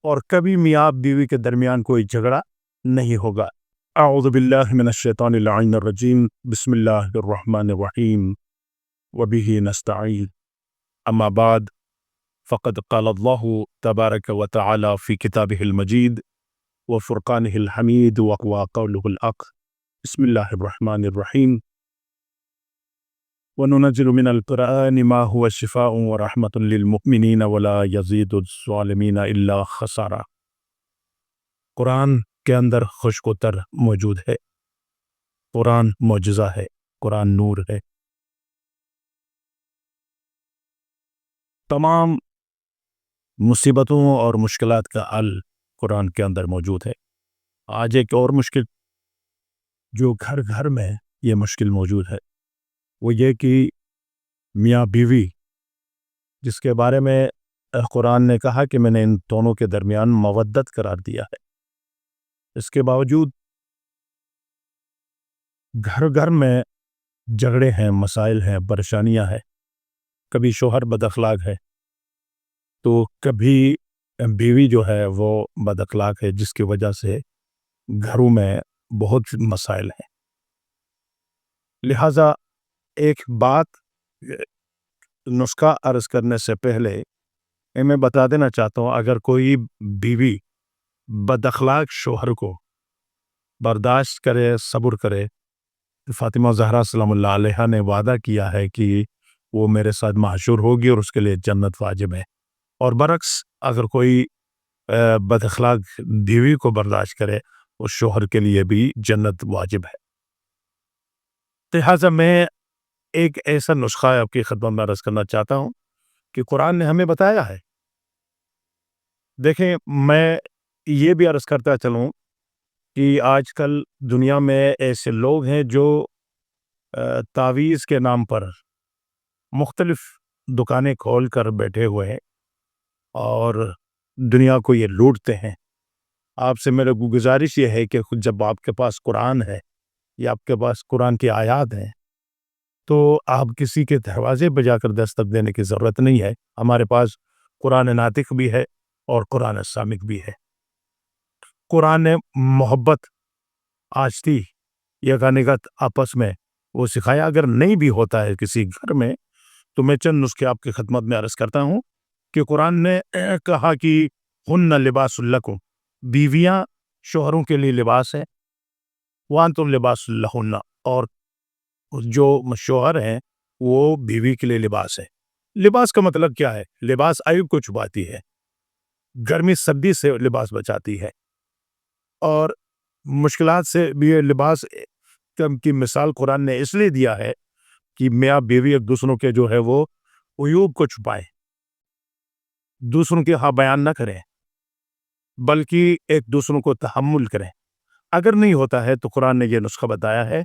اور کبھی میاں بیوی کے درمیان کوئی جھگڑا نہیں ہوگا۔ اعوذ باللہ من الشیطان اللعین الرجیم، بسم اللہ الرحمن الرحیم، وبہ نستعین، اما بعد فقد قال اللہ تبارک و تعالی فی کتابہ المجید وفرقانہ الحمید وهو قولہ الحق۔ بسم اللہ الرحمن الرحیم، وَنُنَزِّلُ مِنَ الْقُرْآنِ مَا هُوَ شِفَاءٌ وَرَحْمَةٌ لِّلْمُؤْمِنِينَ وَلَا يَزِيدُ الظَّالِمِينَ إِلَّا خَسَارًا۔ قرآن کے اندر خشک و تر موجود ہے، قرآن معجزہ ہے، قرآن نور ہے۔ تمام مصیبتوں اور مشکلات کا حل قرآن کے اندر موجود ہے۔ آج ایک اور مشکل جو گھر گھر میں یہ مشکل موجود ہے، وہ یہ کہ میاں بیوی، جس کے بارے میں قرآن نے کہا کہ میں نے ان دونوں کے درمیان مودت قرار دیا ہے، اس کے باوجود گھر گھر میں جھگڑے ہیں، مسائل ہیں، پریشانیاں ہیں۔ کبھی شوہر بد اخلاق ہے تو کبھی بیوی جو ہے وہ بد اخلاق ہے، جس کی وجہ سے گھروں میں بہت مسائل ہیں۔ لہٰذا ایک بات نسخہ عرض کرنے سے پہلے میں بتا دینا چاہتا ہوں، اگر کوئی بیوی بد اخلاق شوہر کو برداشت کرے، صبر کرے، فاطمہ زہرا سلام اللہ علیہا نے وعدہ کیا ہے کہ وہ میرے ساتھ محشور ہوگی اور اس کے لیے جنت واجب ہے۔ اور برعکس اگر کوئی بد اخلاق بیوی کو برداشت کرے، اس شوہر کے لیے بھی جنت واجب ہے۔ لہٰذا میں ایک ایسا نسخہ آپ کی خدمت میں عرض کرنا چاہتا ہوں کہ قرآن نے ہمیں بتایا ہے۔ دیکھیں، میں یہ بھی عرض کرتا چلوں کہ آج کل دنیا میں ایسے لوگ ہیں جو تعویذ کے نام پر مختلف دکانیں کھول کر بیٹھے ہوئے ہیں اور دنیا کو یہ لوٹتے ہیں۔ آپ سے میرے کو گزارش یہ ہے کہ جب آپ کے پاس قرآن ہے یا آپ کے پاس قرآن کی آیات ہیں تو آپ کسی کے دروازے پہ جا کر دستک دینے کی ضرورت نہیں ہے۔ ہمارے پاس قرآن ناطق بھی ہے اور قرآن سامق بھی ہے۔ قرآن نے محبت، آشتی، یگانگت آپس میں وہ سکھایا۔ اگر نہیں بھی ہوتا ہے کسی گھر میں تو میں چند نسخے آپ کی خدمت میں عرض کرتا ہوں کہ قرآن نے کہا کہ ہن لباس لکم، بیویاں شوہروں کے لیے لباس ہے، وانتم لباس لہن، اور جو شوہر ہیں وہ بیوی کے لیے لباس ہے۔ لباس کا مطلب کیا ہے؟ لباس عیب کو چھپاتی ہے، گرمی سردی سے لباس بچاتی ہے، اور مشکلات سے بھی یہ لباس کی مثال قرآن نے اس لیے دیا ہے کہ میاں بیوی ایک دوسروں کے جو ہے وہ عیوب کو چھپائیں، دوسروں کے ہاں بیان نہ کریں، بلکہ ایک دوسروں کو تحمل کریں۔ اگر نہیں ہوتا ہے تو قرآن نے یہ نسخہ بتایا ہے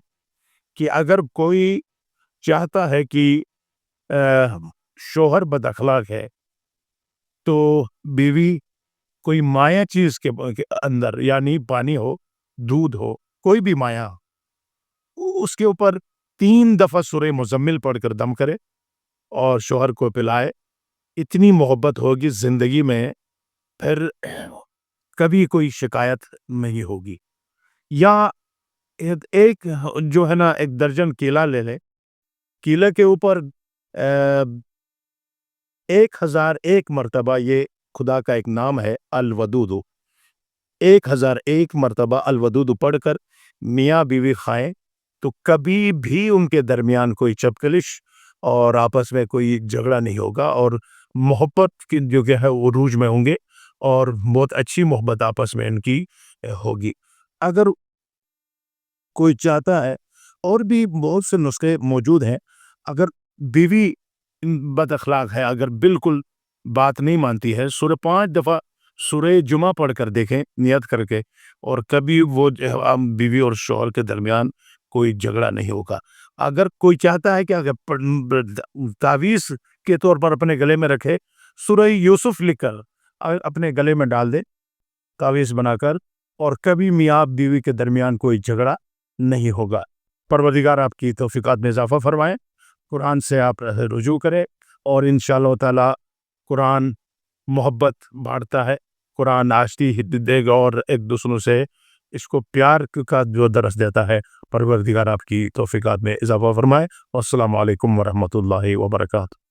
کہ اگر کوئی چاہتا ہے کہ شوہر بد اخلاق ہے تو بیوی کوئی مایع چیز کے اندر، یعنی پانی ہو، دودھ ہو، کوئی بھی مایع، اس کے اوپر 3 دفعہ سورہ مزمل پڑھ کر دم کرے اور شوہر کو پلائے۔ اتنی محبت ہوگی زندگی میں، پھر کبھی کوئی شکایت نہیں ہوگی۔ یا ایک جو ہے نا، ایک درجن کیلا لے لے، کیلے کے اوپر 1001 مرتبہ، یہ خدا کا ایک نام ہے الودود، 1001 مرتبہ الودود پڑھ کر میاں بیوی کھائیں تو کبھی بھی ان کے درمیان کوئی چپکلش اور آپس میں کوئی جھگڑا نہیں ہوگا، اور محبت کی جو کہ ہے وہ عروج میں ہوں گے اور بہت اچھی محبت آپس میں ان کی ہوگی۔ اگر کوئی چاہتا ہے، اور بھی بہت سے نسخے موجود ہیں، اگر بیوی بد اخلاق ہے، اگر بالکل بات نہیں مانتی ہے، 5 دفعہ سورہ جمعہ پڑھ کر دیکھیں نیت کر کے، اور کبھی وہ بیوی اور شوہر کے درمیان کوئی جھگڑا نہیں ہوگا۔ اگر کوئی چاہتا ہے کہ اگر تعویذ کے طور پر اپنے گلے میں رکھے، سورہ یوسف لکھ کر اپنے گلے میں ڈال دے تعویذ بنا کر، اور کبھی میاں بیوی کے درمیان کوئی جھگڑا نہیں ہوگا۔ پروردگار آپ کی توفیقات میں اضافہ فرمائے، قرآن سے آپ رجوع کریں، اور انشاءاللہ تعالی قرآن محبت بانٹتا ہے، قرآن آشتی دے گا اور ایک دوسروں سے اس کو پیار کا جو درس دیتا ہے. پروردگار آپ کی توفیقات میں اضافہ فرمائے. والسلام علیکم ورحمۃ اللہ وبرکاتہ.